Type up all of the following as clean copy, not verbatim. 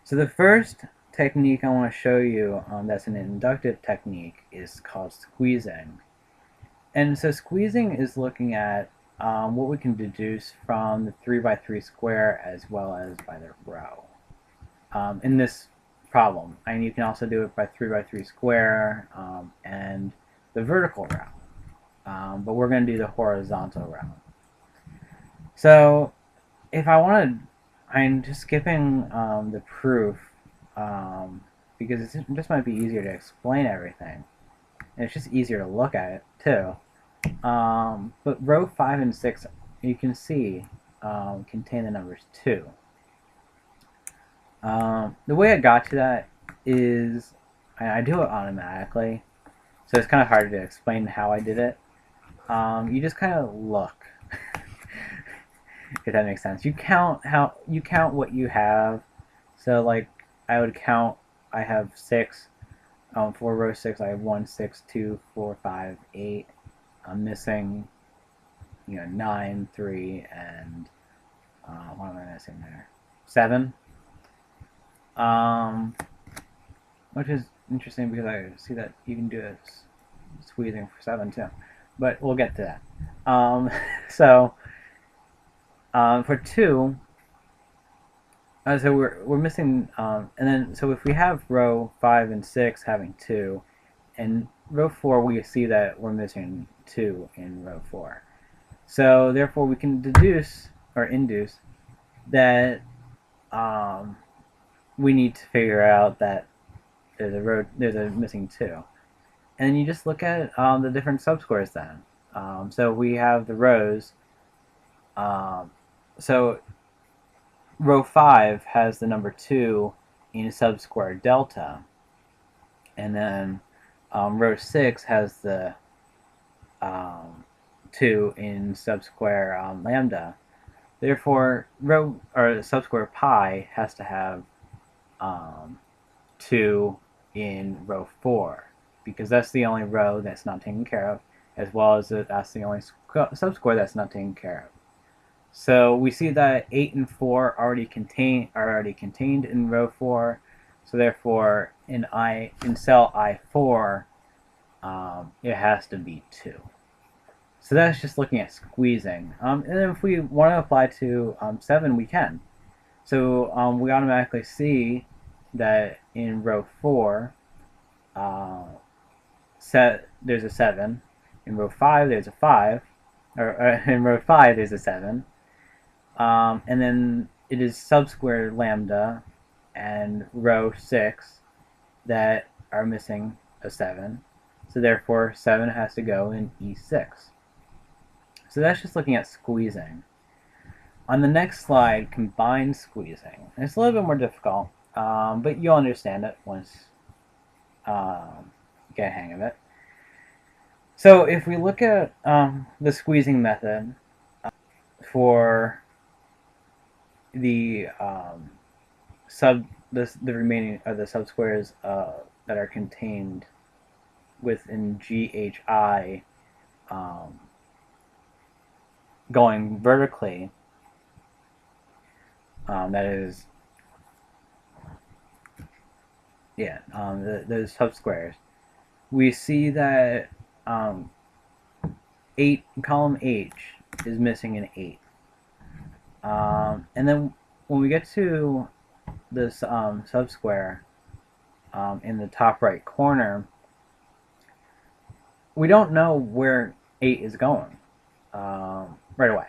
So the first technique I want to show you that's an inductive technique is called squeezing. And so squeezing is looking at what we can deduce from the 3 by 3 square as well as by the row in this problem. And you can also do it by 3 by 3 square and the vertical row. But we're going to do the horizontal row. So if I want to, I'm just skipping the proof because it just might be easier to explain everything. And it's just easier to look at it too. But row 5 and 6, you can see, contain the numbers 2. The way I got to that is I do it automatically, so it's kind of hard to explain how I did it. You just kind of look, if that makes sense. You count what you have. So like I would count. I have 6. For row 6, I have 1, 6, 2, 4, 5, 8. I'm missing, 9, 3, and what am I missing there? 7. Which is interesting because I see that you can do a squeezing for 7 too, but we'll get to that. So for 2, so we're missing, and then so if we have row 5 and 6 having 2, and row 4 we see that we're missing 2 in row 4. So therefore we can deduce or induce that we need to figure out that there's a missing 2. And you just look at the different subsquares then. So we have the rows. So row 5 has the number 2 in subsquare delta, and then row 6 has the 2 in subsquare lambda. Therefore, row or subsquare pi has to have 2 in row 4, because that's the only row that's not taken care of, as well as that's the only subsquare that's not taken care of. So we see that 8 and 4 are already contained in row 4. So therefore, in cell I4, it has to be 2. So that's just looking at squeezing. And then if we want to apply to 7, we can. So we automatically see that in row 4, there's a 7. In row 5, there's a 5. Or in row 5, there's a 7. And then it is subsquare lambda and row 6 that are missing a 7. So therefore, 7 has to go in E6. So that's just looking at squeezing. On the next slide, combined squeezing. It's a little bit more difficult, but you'll understand it once you get a hang of it. So if we look at the squeezing method for the remaining of the subsquares that are contained within GHI going vertically, that is, those subsquares, we see that 8, column H is missing an 8. And then when we get to this subsquare in the top right corner, we don't know where 8 is going right away,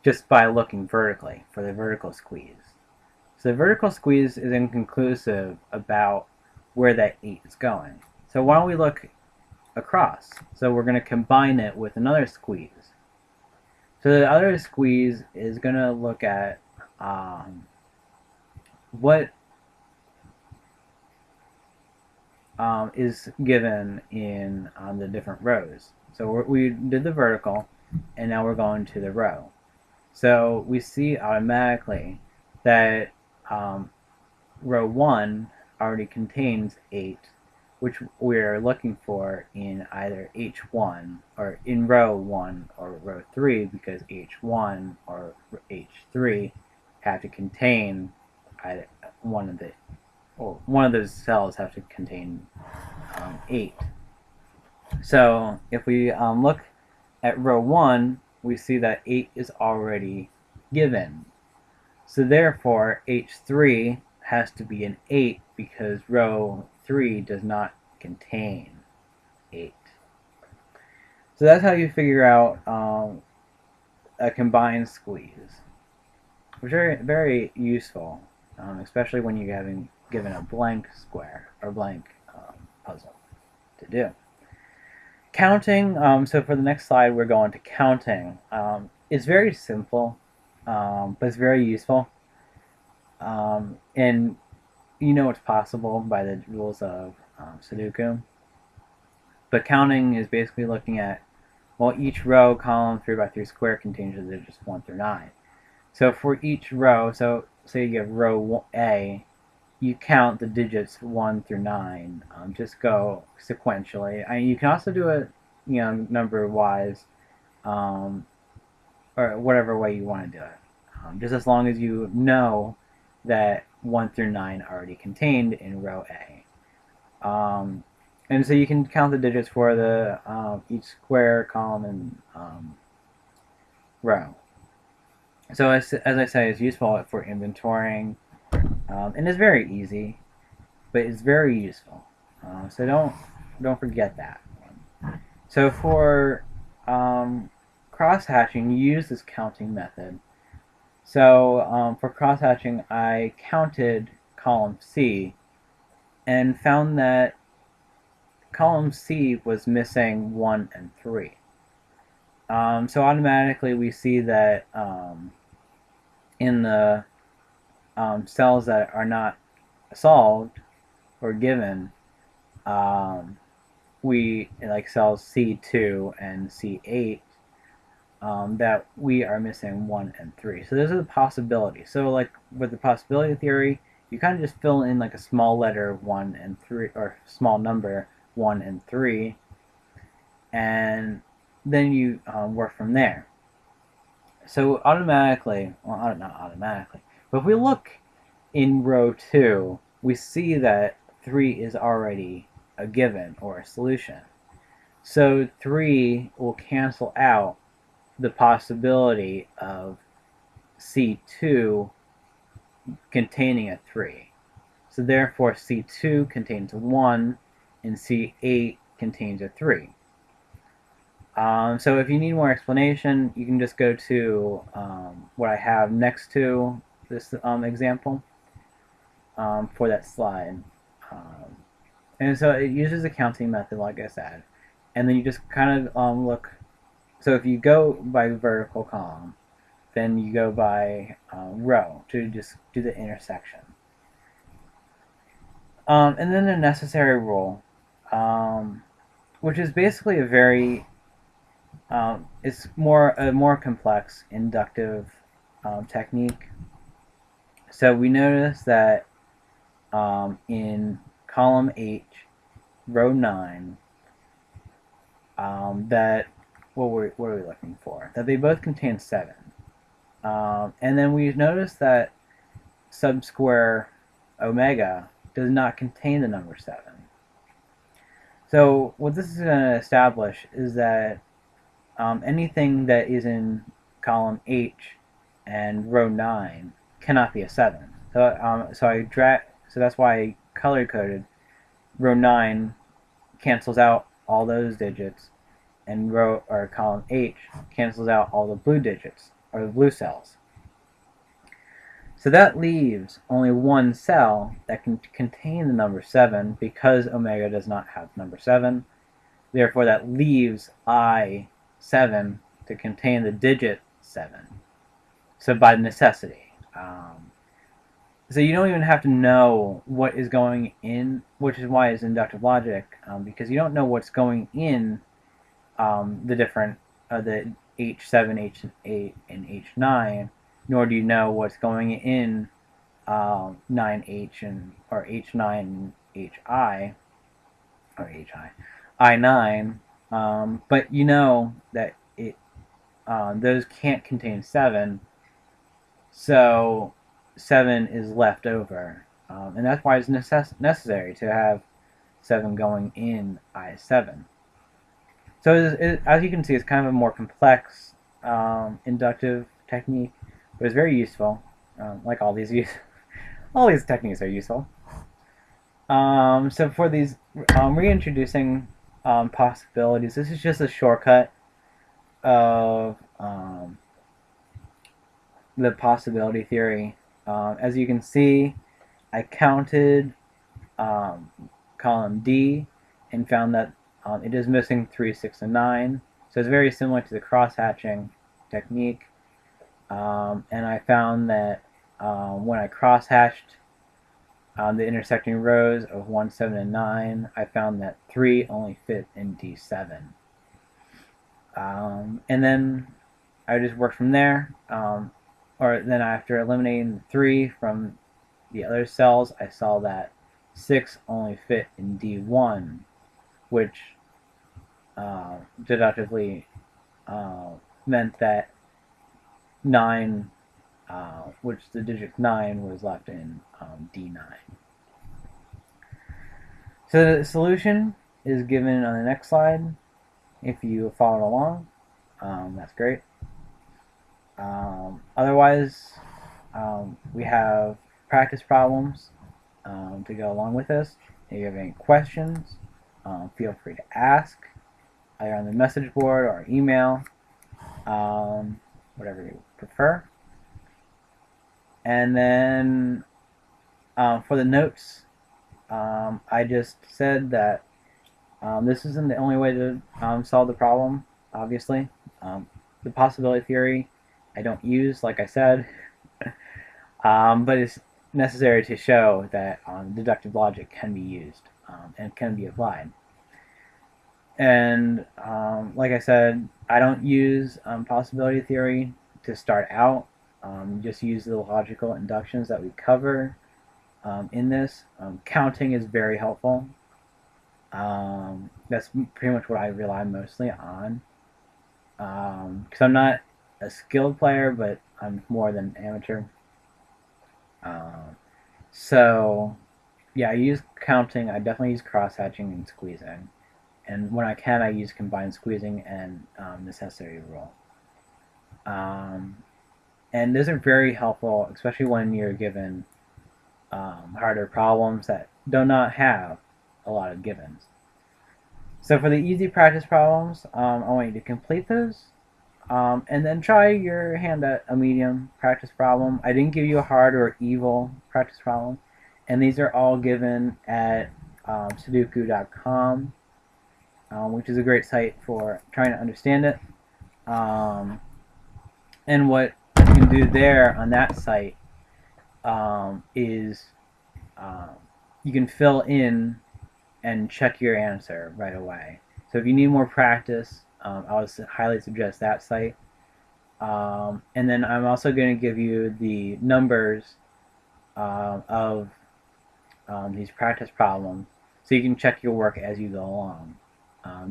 just by looking vertically for the vertical squeeze. So the vertical squeeze is inconclusive about where that 8 is going. So why don't we look across? So we're going to combine it with another squeeze. So the other squeeze is going to look at what is given in the different rows. So we did the vertical, and now we're going to the row. So we see automatically that row 1 already contains 8, which we're looking for in either H1 or in row 1 or row 3, because H1 or H3 have to contain either one of those cells have to contain 8. So if we look at row 1, we see that 8 is already given. So therefore, H3 has to be an 8 because row 3 does not contain 8. So that's how you figure out a combined squeeze, which is very useful, especially when you're given a blank square or blank puzzle to do. Counting, so for the next slide we're going to counting. It's very simple, but it's very useful. And you know it's possible by the rules of Sudoku. But counting is basically looking at, well, each row, column, 3x3 square contains the digits 1 through 9. So for each row, so say you have row A, you count the digits 1 through 9. Just go sequentially. You can also do it, number wise, or whatever way you want to do it. Just as long as you know that 1 through 9 are already contained in row A. And so you can count the digits for the each square, column, and row. So as I say, it's useful for inventorying, and it's very easy, but it's very useful. So don't forget that one. So for cross-hatching, you use this counting method. So for cross-hatching, I counted column C and found that column C was missing 1 and 3. So automatically we see that in the cells that are not solved or given, we, like cells C2 and C8, that we are missing 1 and 3. So those are the possibilities. So like with the possibility theory, you kind of just fill in like a small letter 1 and 3, or small number 1 and 3, and then you work from there. So automatically, well, not automatically, but if we look in row 2, we see that 3 is already a given or a solution. So 3 will cancel out the possibility of C2 containing a 3. So therefore C2 contains 1 and C8 contains a 3. So if you need more explanation, you can just go to what I have next to this example for that slide. And so it uses a counting method, like I said. And then you just kind of look. So if you go by vertical column, then you go by row to just do the intersection. And then the necessary rule, which is basically a very it's a more complex inductive technique. So we notice that in column H, row 9, that what are we looking for? That they both contain 7. And then we notice that subsquare omega does not contain the number 7. So what this is going to establish is that anything that is in column H and row 9 cannot be a 7. So that's why I color coded row 9 cancels out all those digits, and column H cancels out all the blue digits or the blue cells. So that leaves only one cell that can contain the number 7 because omega does not have number 7. Therefore, that leaves I7 to contain the digit 7. So by necessity. So you don't even have to know what is going in, which is why it's inductive logic, because you don't know what's going in the different, the H7, H8, and H9, nor do you know what's going in 9H or H9 and HI, or HI, I9, but you know that those can't contain 7, so 7 is left over And that's why it's necessary to have 7 going in I7. So as you can see, it's kind of a more complex inductive technique, but it's very useful. Like all these all these techniques are useful. So for these reintroducing possibilities, this is just a shortcut of the possibility theory. As you can see, I counted um, column D and found that it is missing 3, 6, and 9. So it's very similar to the cross-hatching technique. And I found that when I cross-hatched the intersecting rows of 1, 7, and 9, I found that 3 only fit in D7. And then I just worked from there. Or then after eliminating 3 from the other cells, I saw that 6 only fit in D1, which deductively meant that 9, which the digit 9 was left in D9. So the solution is given on the next slide. If you followed along, that's great. Otherwise, we have practice problems to go along with this. If you have any questions, feel free to ask either on the message board or email, whatever you prefer. And then for the notes, I just said that this isn't the only way to solve the problem, obviously. The possibility theory I don't use, like I said, but it's necessary to show that deductive logic can be used and can be applied. And like I said, I don't use possibility theory to start out. Just use the logical inductions that we cover in this. Counting is very helpful. That's pretty much what I rely mostly on. Because I'm not a skilled player, but I'm more than amateur. So, yeah, I use counting. I definitely use cross-hatching and squeezing. And when I can, I use combined squeezing and necessity rule. And those are very helpful, especially when you're given harder problems that do not have a lot of givens. So for the easy practice problems, I want you to complete those. And then try your hand at a medium practice problem. I didn't give you a hard or evil practice problem. And these are all given at Sudoku.com, which is a great site for trying to understand it. And what you can do there on that site is you can fill in and check your answer right away. So if you need more practice, I would highly suggest that site. And then I'm also going to give you the numbers of these practice problems so you can check your work as you go along,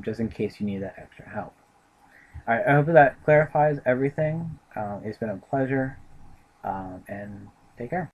just in case you need that extra help. Alright, I hope that clarifies everything. It's been a pleasure, and take care.